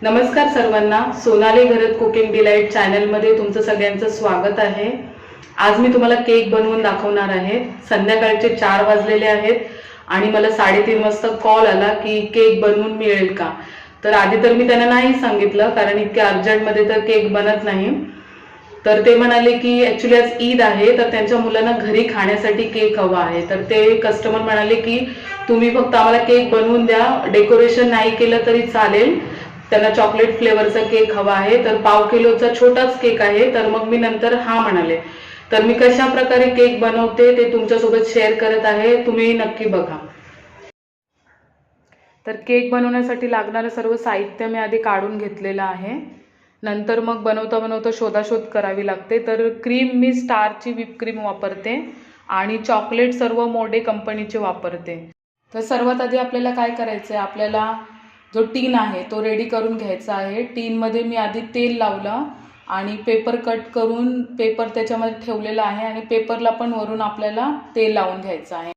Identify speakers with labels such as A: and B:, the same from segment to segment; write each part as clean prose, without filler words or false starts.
A: नमस्कार सर्वांना, सोनाली घरत cooking delight चॅनलमध्ये तुमचं सगळ्यांचं स्वागत आहे। आज मी तुम्हाला केक बनवून दाखवणार आहे। संध्याकाळचे 4 वाजलेले आहेत आणि मला 3:30 वाजता कॉल आला की केक बनवून मिळेल का। तर आधी तर मी त्यांना नाही सांगितलं, कारण इतक्या अर्जंटमध्ये तर केक बनत नाही। तर ते म्हणाले की ॲक्च्युअली आज ईद आहे, तर त्यांच्या मुलांना घरी खाण्यासाठी केक हवा आहे। तर ते कस्टमर म्हणाले की तुम्ही फक्त आम्हाला केक बनवून द्या, डेकोरेशन नाही केलं तरी चालेल। त्यांना चॉकलेट फ्लेवरचा केक हवा आहे, तर 1/2 किलोचा छोटाच केक आहे। तर मग मी नंतर हा म्हणाले। तर मी कशा प्रकारे केक बनवते ते तुमच्यासोबत शेअर करत आहे, तुम्ही नक्की बघा। तर केक बनवण्यासाठी लागणारं सर्व साहित्य मी आधी काढून घेतलेलं आहे। नंतर मग बनवता बनवता शोधाशोध करावी लागते। तर क्रीम मी स्टारची व्हिप क्रीम वापरते आणि चॉकलेट सर्व मोडे कंपनीचे वापरते। तर सर्वात आधी आपल्याला काय करायचं आहे, आपल्याला जो टीन आहे तो रेडी करून घ्यायचा आहे। टीनमध्ये मी आधी तेल लावलं आणि पेपर कट करून पेपर त्याच्यामध्ये ठेवलेला आहे आणि पेपरला पण वरून आपल्याला तेल लावून घ्यायचं आहे।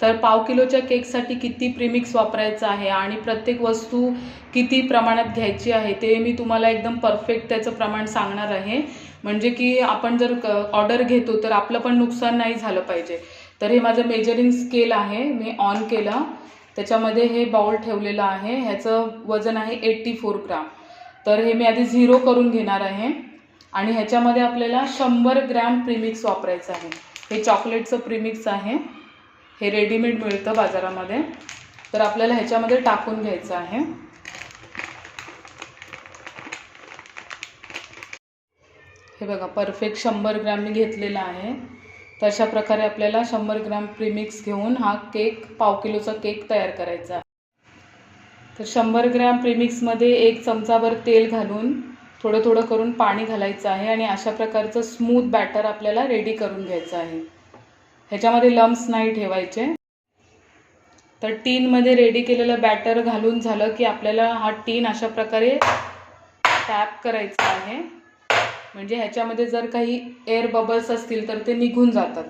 A: तर 1/2 किलोच्या केकसाठी किती प्रीमिक्स वापरायचं आहे आणि प्रत्येक वस्तू किती प्रमाणात घ्यायची आहे ते मी तुम्हाला एकदम परफेक्ट त्याचं प्रमाण सांगणार आहे। म्हणजे की आपण जर ऑर्डर घेतो तर आपलं पण नुकसान नाही झालं पाहिजे। तर हे माझं मेजरिंग स्केल आहे, मी ऑन केलं। त्याच्यामध्ये हे बाउल ठेवलेलं आहे, ह्याचं वजन आहे 84 ग्राम। तर हे मी आधी 0 करून घेणार आहे आणि ह्याच्यामध्ये आपल्याला 100 ग्रॅम प्रीमिक्स वापरायचं आहे। हे चॉकलेटचं प्रीमिक्स आहे, हे रेडीमेड मिळतं बाजारामध्ये। तर आपल्याला ह्याच्यामध्ये टाकून घ्यायचं आहे। हे बघा, परफेक्ट 100 ग्रॅम मी घेतलेला आहे। तर अशा प्रकारे आपल्याला 100 ग्रॅम प्रीमिक्स घेऊन हा केक 1/2 किलोचा केक तयार करायचा आहे। तर 100 ग्रॅम प्रीमिक्समध्ये 1 चमचाभर तेल घालून थोडं थोडं करून पाणी घालायचं आहे आणि अशा प्रकारचं स्मूथ बॅटर आपल्याला रेडी करून घ्यायचं आहे। ह्याच्यामध्ये लम्स नाही ठेवायचे। तर टीनमध्ये रेडी केलेलं बॅटर घालून झालं की आपल्याला हा टीन अशा प्रकारे टॅप करायचा आहे। म्हणजे ह्याच्यामध्ये जर काही एअर बबल्स असतील तर ते निघून जातात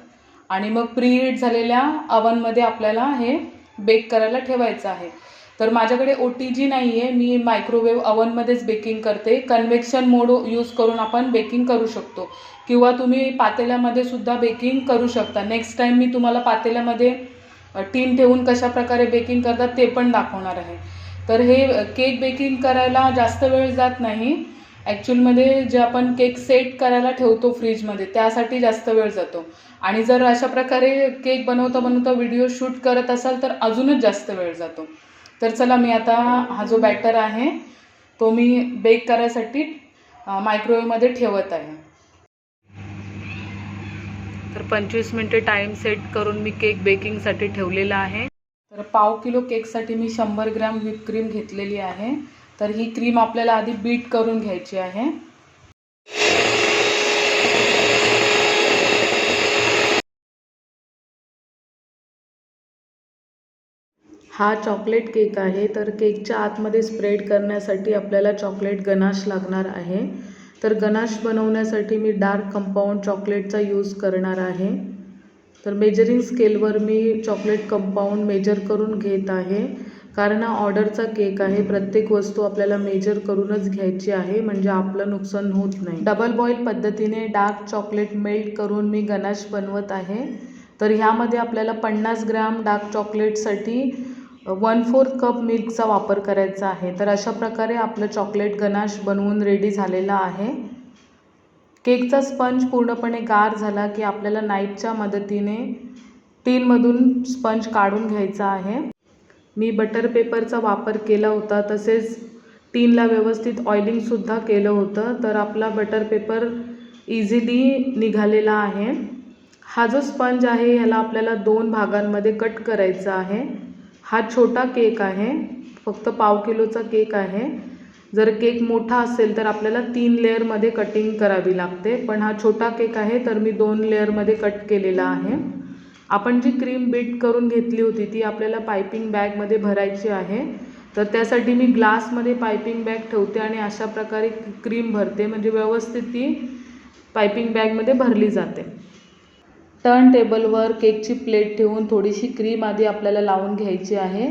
A: आणि मग प्रीहीट झालेल्या अवनमध्ये आपल्याला हे बेक करायला ठेवायचं आहे। तर माझ्याकडे OTG नाही आहे, मी मायक्रोवेव्ह अवनमध्येच बेकिंग करते। कन्व्हेक्शन मोड यूज करून आपण बेकिंग करू शकतो किंवा तुम्ही पातेल्यामध्ये सुद्धा बेकिंग करू शकता। नेक्स्ट टाईम मी तुम्हाला पातेल्यामध्ये टीन ठेवून कशा प्रकारे बेकिंग करतात ते पण दाखवणार आहे। तर हे केक बेकिंग करायला जास्त वेळ जात नाही। ॲक्च्युअलमध्ये जे आपण केक सेट करायला ठेवतो फ्रीजमध्ये त्यासाठी जास्त वेळ जातो आणि जर अशा प्रकारे केक बनवता बनवता व्हिडिओ शूट करत असाल तर अजूनच जास्त वेळ जातो। तर चला, मी आता हा जो बॅटर आहे तो मी बेक करायसाठी मायक्रोवेव्हमध्ये ठेवत आहे। तर 25 मिनिटे टाईम सेट करून मी केक बेकिंगसाठी ठेवलेला आहे। तर 1/2 किलो केकसाठी मी 100 ग्रॅम व्हिप क्रीम घेतलेली आहे। तर ही क्रीम आपल्याला आधी बीट करून घ्यायची आहे। हा चॉकलेट केक आहे। तर केकच्या आतमध्ये स्प्रेड करण्यासाठी आपल्याला चॉकलेट गनाश लागणार आहे। तर गनाश बनवण्यासाठी मी डार्क कंपाऊंड चॉकलेटचा यूज करणार आहे। तर मेजरिंग स्केलवर मी चॉकलेट कंपाऊंड मेजर करून घेत आहे, कारण हा ऑर्डरचा केक आहे। प्रत्येक वस्तू आपल्याला मेजर करूनच घ्यायची आहे, म्हणजे आपलं नुकसान होत नाही। डबल बॉईल पद्धतीने डार्क चॉकलेट मेल्ट करून मी गनाश बनवत आहे। तर ह्यामध्ये आपल्याला 50 ग्रॅम डार्क चॉकलेटसाठी 1/4 कप मिल्कचा वापर करायचा आहे। तर अशा प्रकारे आपलं चॉकलेट गनाश बनवून रेडी झालेला आहे। केकचा स्पंज पूर्णपणे गार झाला की आपल्याला नाईफच्या मदतीने टीनमधून स्पंज काढून घ्यायचा आहे। मी बटर पेपरचा वापर केला होता, तसेच टीनला व्यवस्थित ऑइलिंगसुद्धा केलं होतं। तर आपला बटर पेपर इझिली निघालेला आहे। हा जो स्पंज आहे ह्याला आपल्याला 2 भागांमध्ये कट करायचा आहे। हा छोटा केक आहे, फक्त 1/2 किलोचा केक आहे। जर केक मोठा असेल तर आपल्याला 3 लेअरमध्ये कटिंग करावी लागते, पण हा छोटा केक आहे तर मी 2 लेअरमध्ये कट केलेला आहे। आपण जी क्रीम बीट करून घेतली होती ती आपल्याला पायपिंग बॅगमध्ये भरायची आहे। तर त्यासाठी मी ग्लासमध्ये पायपिंग बॅग ठेवते आणि अशा प्रकारे क्रीम भरते, म्हणजे व्यवस्थित ती पायपिंग बॅगमध्ये भरली जाते। टर्न टेबलवर केकची प्लेट ठेवून थोडीशी क्रीम आधी आपल्याला लावून घ्यायची आहे।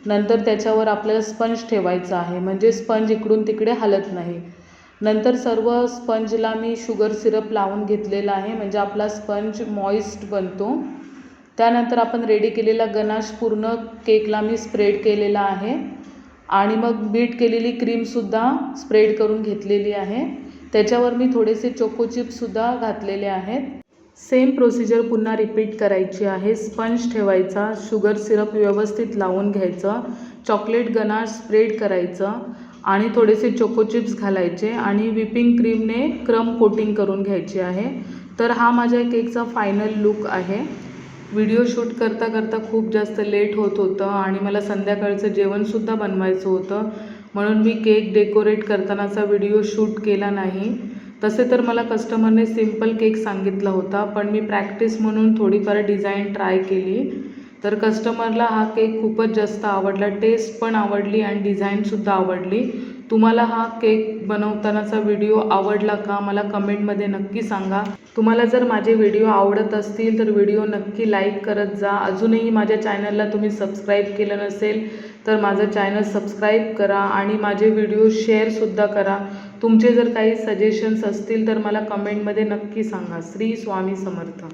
A: नंतर त्याच्यावर आपल्याला स्पंज ठेवायचा आहे, म्हणजे स्पंज इकडून तिकडे हलत नाही. नंतर सर्व स्पंजला मी शुगर सिरप लावून घेतलेला आहे, म्हणजे आपला स्पंज मॉइस्ट बनतो. त्यानंतर आपण रेडी केलेला गनाश पूर्ण केकला मी स्प्रेड केलेला आहे आणि मग बीट केलेली क्रीमसुद्धा स्प्रेड करून घेतलेली आहे. त्याच्यावर मी थोडेसे चोको चिप्ससुद्धा घातलेले आहेत. सेम प्रोसिजर पुन्हा रिपीट करायची आहे. स्पंज ठेवायचा, शुगर सिरप व्यवस्थित लावून घ्यायचं, चॉकलेट गनाश स्प्रेड करायचं आणि थोडेसे चोको चिप्स घालायचे आणि व्हिपिंग क्रीमने क्रम कोटिंग करून घ्यायची आहे. तर हा माझ्या केकचा फायनल लुक आहे. व्हिडिओ शूट करता करता खूप जास्त लेट होत होतं आणि मला संध्याकाळचं जेवणसुद्धा बनवायचं होतं, म्हणून मी केक डेकोरेट करतानाचा व्हिडिओ शूट केला नाही. तसे तर मला कस्टमरने सिम्पल केक सांगितला होता, पण मी प्रॅक्टिस म्हणून थोडीफार डिझाईन ट्राय केली. तर कस्टमरला हा केक खूपच जास्त आवडला, टेस्ट पण आवडली आणि डिझाईनसुद्धा आवडली. तुम्हाला हा केक बनवतानाचा व्हिडिओ आवडला का मला कमेंटमध्ये नक्की सांगा. तुम्हाला जर माझे व्हिडिओ आवडत असतील तर व्हिडिओ नक्की लाईक करत जा. अजूनही माझ्या चॅनलला तुम्ही सबस्क्राईब केलं नसेल तर माझं चॅनल सबस्क्राईब करा आणि माझे व्हिडिओ शेअरसुद्धा करा. तुमचे जर काही सजेशन्स असतील तर मला कमेंटमध्ये नक्की सांगा. श्री स्वामी समर्थ.